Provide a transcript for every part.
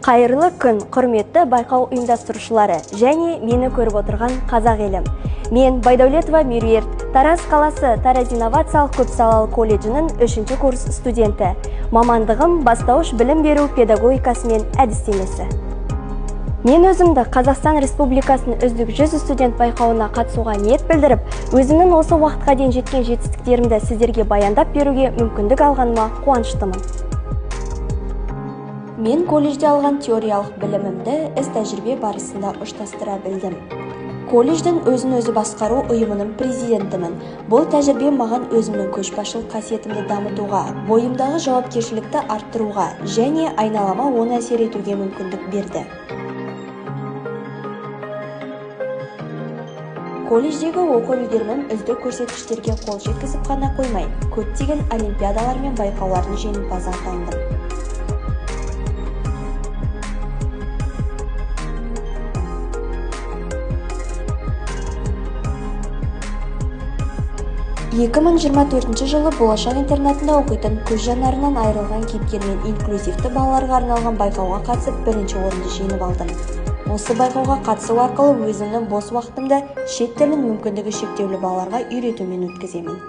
Қайырлы күн, құрметті байқау ұйымдастырушылары және мені көріп отырған қазақ елім. Мен Байдәулетова Меруерт, Тараз қаласы Тараз инновациялық көпсалалы колледжінің 3-ші курс студенті. Мамандығым бастауыш білім беру педагогикасы мен әдістемесі. Мен өзімді Қазақстан Республикасының үздік 100 студент байқауына қатысуға ниет білдіріп, өзімнің осы уақытқа дейін жеткен жетістіктерімді сіздерге баяндап беруге мүмкіндік алғаныма қуаныштымын. Мен колледжде алған теориялық білімімді іс-тәжірибе барысында ұштастыра білдім. Колледждің өзін-өзі басқару ұйымының президентімін. Бұл тәжірибе маған өзімнің көшбасшылық қасиетімді дамытуға, бойымдағы жауапкершілікті арттыруға және айналама оң әсер етуге мүмкіндік берді. Колледждегі оқу үлгерімім үздік көрсеткіштерге қол жеткізіп қана қоймай, көптеген олимпиадалар мен байқаулардың жеңімпазы атандым. 2024 жылы болашақ интернатында оқитын көз жанарынан айырылған кейіпкер мен инклюзивті балаларға арналған байқауға қатысып бірінші орынды жеңіп алдым. Осы байқауға қатысу арқылы өзімнің бос уақытымды шет тілін мүмкіндігі шектеулі балаларға үйретумен өткіземін.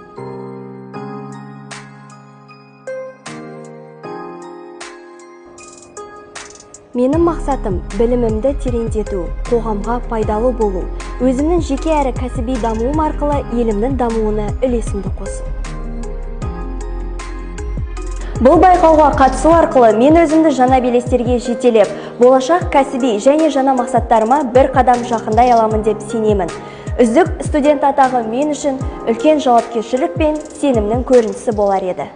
Менің мақсатым білімімді тереңдету, қоғамға пайдалы болу, өзімнің жеке әрі кәсіби дамуым арқылы елімнің дамуына үлесімді қосу. Бұл байқауға қатысу арқылы мен өзімді жаңа белестерге жетелеп, болашақ кәсіби және жаңа мақсаттарыма бір қадам жақындай аламын деп сенемін. Үздік студент атағы мен үшін үлкен жауапкершілік пен сенімнің көрінісі болар еді.